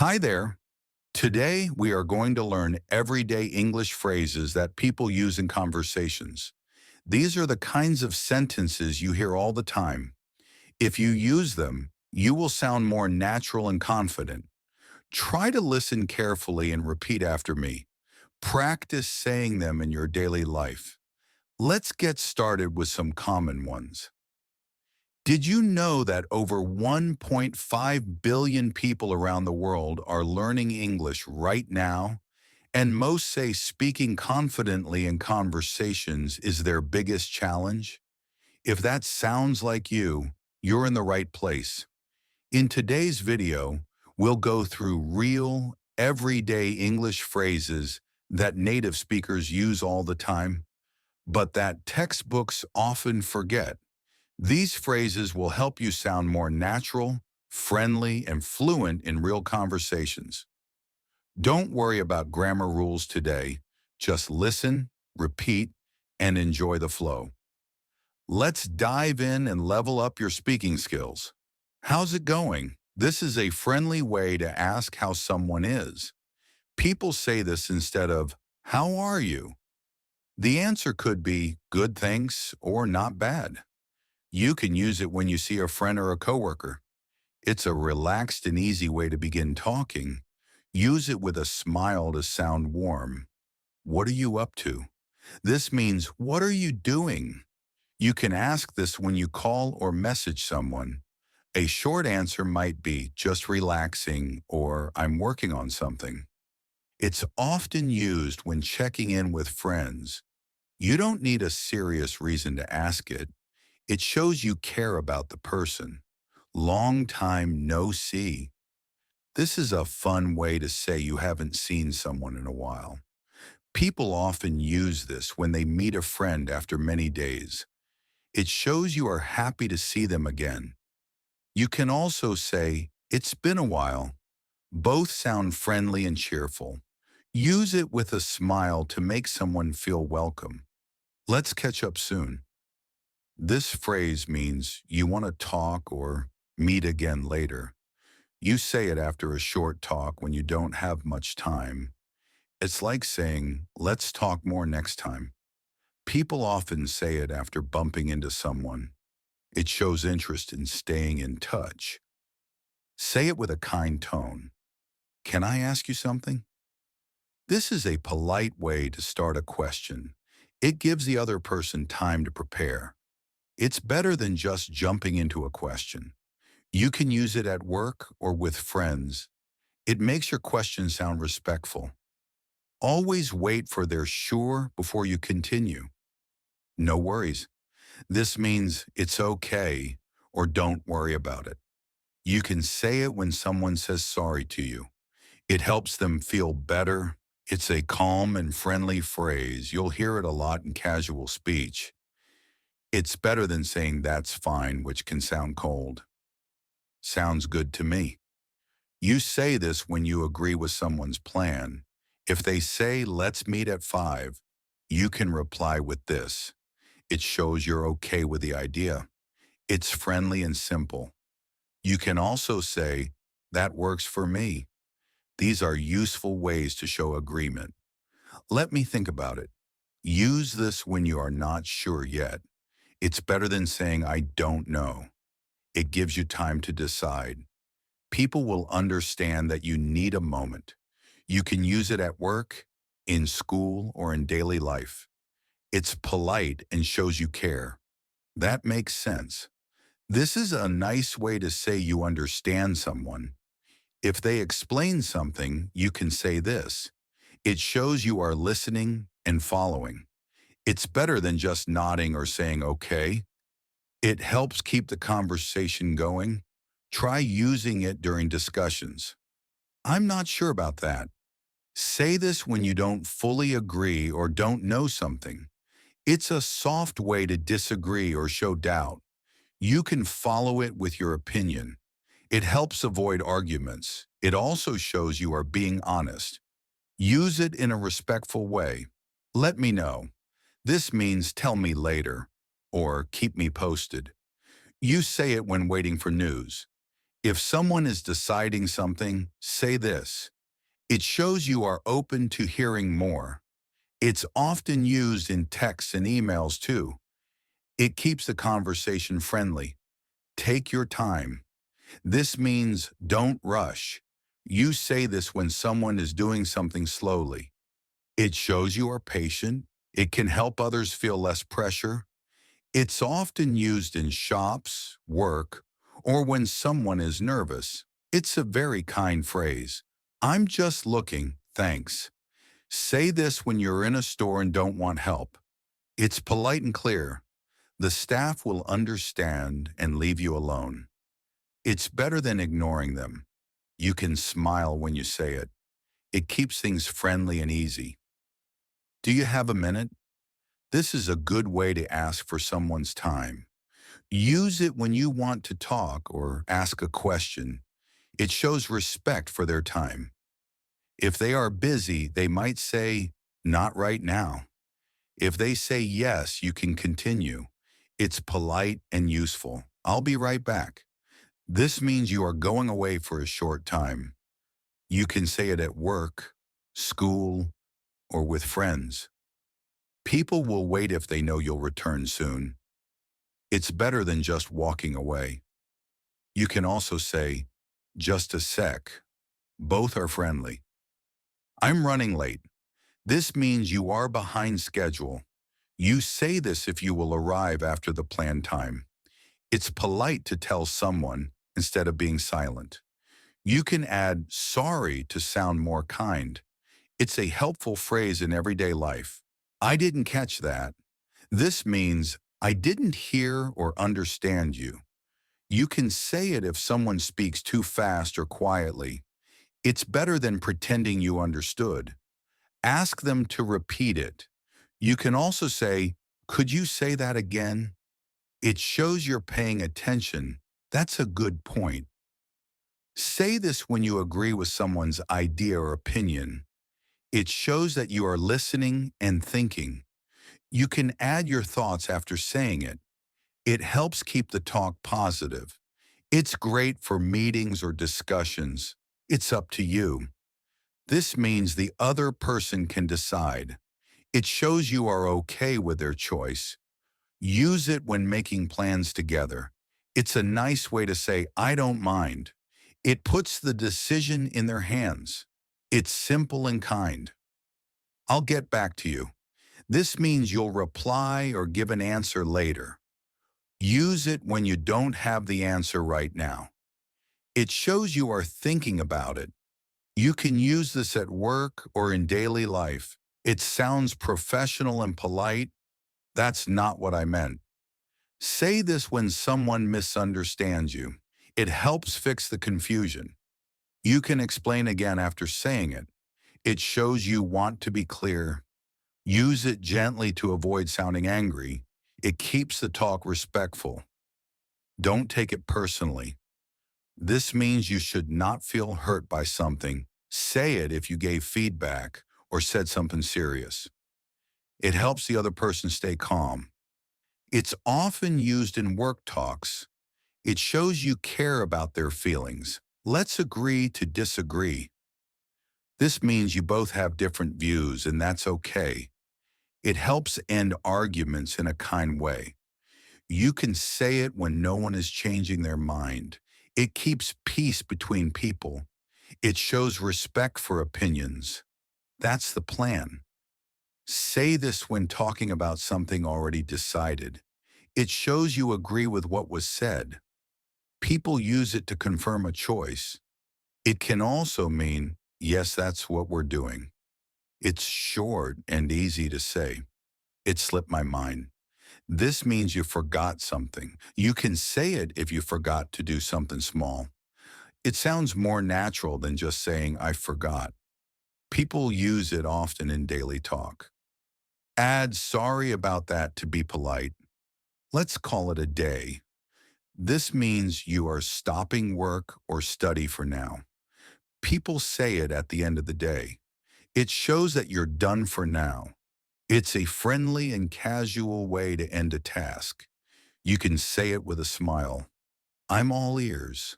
Hi there. Today, we are going to learn everyday English phrases that people use in conversations. These are the kinds of sentences you hear all the time. If you use them, you will sound more natural and confident. Try to listen carefully and repeat after me. Practice saying them in your daily life. Let's get started with some common ones. Did you know that over 1.5 billion people around the world are learning English right now? And most say speaking confidently in conversations is their biggest challenge? If that sounds like you, you're in the right place. In today's video, we'll go through real, everyday English phrases that native speakers use all the time, but that textbooks often forget. These phrases will help you sound more natural, friendly, and fluent in real conversations. Don't worry about grammar rules today. Just listen, repeat, and enjoy the flow. Let's dive in and level up your speaking skills. How's it going? This is a friendly way to ask how someone is. People say this instead of, "How are you?" The answer could be, "Good, thanks," or "Not bad." You can use it when you see a friend or a coworker. It's a relaxed and easy way to begin talking. Use it with a smile to sound warm. What are you up to? This means, what are you doing? You can ask this when you call or message someone. A short answer might be, just relaxing, or I'm working on something. It's often used when checking in with friends. You don't need a serious reason to ask it. It shows you care about the person. Long time no see. This is a fun way to say you haven't seen someone in a while. People often use this when they meet a friend after many days. It shows you are happy to see them again. You can also say, "It's been a while." Both sound friendly and cheerful. Use it with a smile to make someone feel welcome. Let's catch up soon. This phrase means you want to talk or meet again later. You say it after a short talk when you don't have much time. It's like saying, "Let's talk more next time." People often say it after bumping into someone. It shows interest in staying in touch. Say it with a kind tone. "Can I ask you something?" This is a polite way to start a question. It gives the other person time to prepare. It's better than just jumping into a question. You can use it at work or with friends. It makes your question sound respectful. Always wait for their sure before you continue. No worries. This means it's okay or don't worry about it. You can say it when someone says sorry to you. It helps them feel better. It's a calm and friendly phrase. You'll hear it a lot in casual speech. It's better than saying "that's fine," which can sound cold. Sounds good to me. You say this when you agree with someone's plan. If they say, "Let's meet at 5," you can reply with this. It shows you're okay with the idea. It's friendly and simple. You can also say, "That works for me." These are useful ways to show agreement. Let me think about it. Use this when you are not sure yet. It's better than saying, "I don't know." It gives you time to decide. People will understand that you need a moment. You can use it at work, in school, or in daily life. It's polite and shows you care. That makes sense. This is a nice way to say you understand someone. If they explain something, you can say this. It shows you are listening and following. It's better than just nodding or saying okay. It helps keep the conversation going. Try using it during discussions. "I'm not sure about that." Say this when you don't fully agree or don't know something. It's a soft way to disagree or show doubt. You can follow it with your opinion. It helps avoid arguments. It also shows you are being honest. Use it in a respectful way. "Let me know." This means "tell me later," or "keep me posted." You say it when waiting for news. If someone is deciding something, say this. It shows you are open to hearing more. It's often used in texts and emails too. It keeps the conversation friendly. Take your time. This means don't rush. You say this when someone is doing something slowly. It shows you are patient. It can help others feel less pressure. It's often used in shops, work, or when someone is nervous. It's a very kind phrase. I'm just looking, thanks. Say this when you're in a store and don't want help. It's polite and clear. The staff will understand and leave you alone. It's better than ignoring them. You can smile when you say it. It keeps things friendly and easy. Do you have a minute? This is a good way to ask for someone's time. Use it when you want to talk or ask a question. It shows respect for their time. If they are busy, they might say, not right now. If they say yes, you can continue. It's polite and useful. I'll be right back. This means you are going away for a short time. You can say it at work, school, or with friends. People will wait if they know you'll return soon. It's better than just walking away. You can also say, just a sec. Both are friendly. I'm running late. This means you are behind schedule. You say this if you will arrive after the planned time. It's polite to tell someone instead of being silent. You can add sorry to sound more kind. It's a helpful phrase in everyday life. I didn't catch that. This means I didn't hear or understand you. You can say it if someone speaks too fast or quietly. It's better than pretending you understood. Ask them to repeat it. You can also say, could you say that again? It shows you're paying attention. That's a good point. Say this when you agree with someone's idea or opinion. It shows that you are listening and thinking. You can add your thoughts after saying it. It helps keep the talk positive. It's great for meetings or discussions. It's up to you. This means the other person can decide. It shows you are okay with their choice. Use it when making plans together. It's a nice way to say, I don't mind. It puts the decision in their hands. It's simple and kind. I'll get back to you. This means you'll reply or give an answer later. Use it when you don't have the answer right now. It shows you are thinking about it. You can use this at work or in daily life. It sounds professional and polite. That's not what I meant. Say this when someone misunderstands you. It helps fix the confusion. You can explain again after saying it. It shows you want to be clear. Use it gently to avoid sounding angry. It keeps the talk respectful. Don't take it personally. This means you should not feel hurt by something. Say it if you gave feedback or said something serious. It helps the other person stay calm. It's often used in work talks. It shows you care about their feelings. Let's agree to disagree. This means you both have different views, and that's okay. It helps end arguments in a kind way. You can say it when no one is changing their mind. It keeps peace between people. It shows respect for opinions. That's the plan. Say this when talking about something already decided. It shows you agree with what was said. People use it to confirm a choice. It can also mean, yes, that's what we're doing. It's short and easy to say. It slipped my mind. This means you forgot something. You can say it if you forgot to do something small. It sounds more natural than just saying, I forgot. People use it often in daily talk. Add sorry about that to be polite. Let's call it a day. This means you are stopping work or study for now. People say it at the end of the day. It shows that you're done for now. It's a friendly and casual way to end a task. You can say it with a smile. I'm all ears.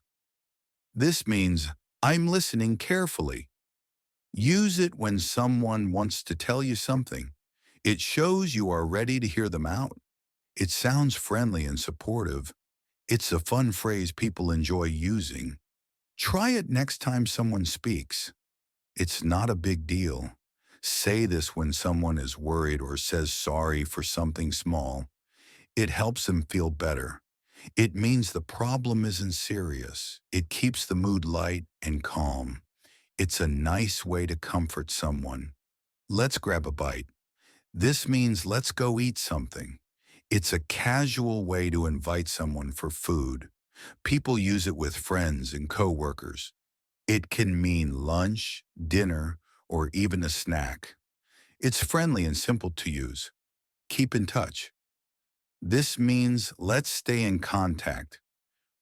This means I'm listening carefully. Use it when someone wants to tell you something. It shows you are ready to hear them out. It sounds friendly and supportive. It's a fun phrase people enjoy using. Try it next time someone speaks. It's not a big deal. Say this when someone is worried or says sorry for something small. It helps them feel better. It means the problem isn't serious. It keeps the mood light and calm. It's a nice way to comfort someone. Let's grab a bite. This means let's go eat something. It's a casual way to invite someone for food. People use it with friends and coworkers. It can mean lunch, dinner, or even a snack. It's friendly and simple to use. Keep in touch. This means let's stay in contact.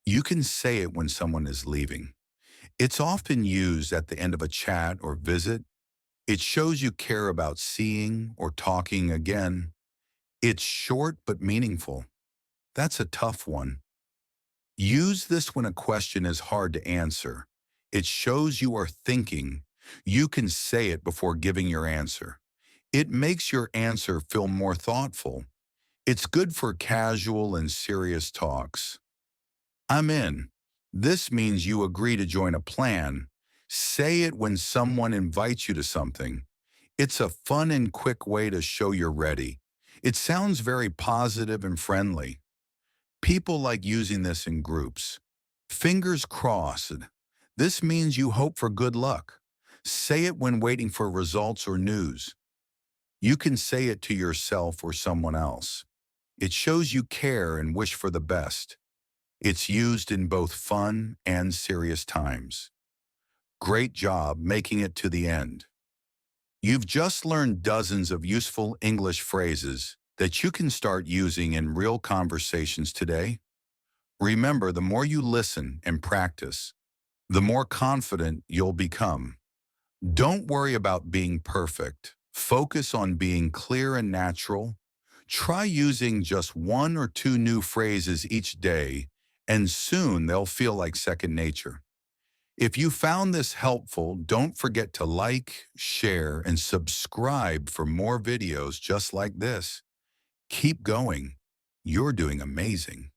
You can say it when someone is leaving. It's often used at the end of a chat or visit. It shows you care about seeing or talking again. It's short but meaningful. That's a tough one. Use this when a question is hard to answer. It shows you are thinking. You can say it before giving your answer. It makes your answer feel more thoughtful. It's good for casual and serious talks. I'm in. This means you agree to join a plan. Say it when someone invites you to something. It's a fun and quick way to show you're ready. It sounds very positive and friendly. People like using this in groups. Fingers crossed. This means you hope for good luck. Say it when waiting for results or news. You can say it to yourself or someone else. It shows you care and wish for the best. It's used in both fun and serious times. Great job making it to the end. You've just learned dozens of useful English phrases that you can start using in real conversations today. Remember, the more you listen and practice, the more confident you'll become. Don't worry about being perfect. Focus on being clear and natural. Try using just one or two new phrases each day, and soon they'll feel like second nature. If you found this helpful, don't forget to like, share, and subscribe for more videos just like this. Keep going. You're doing amazing.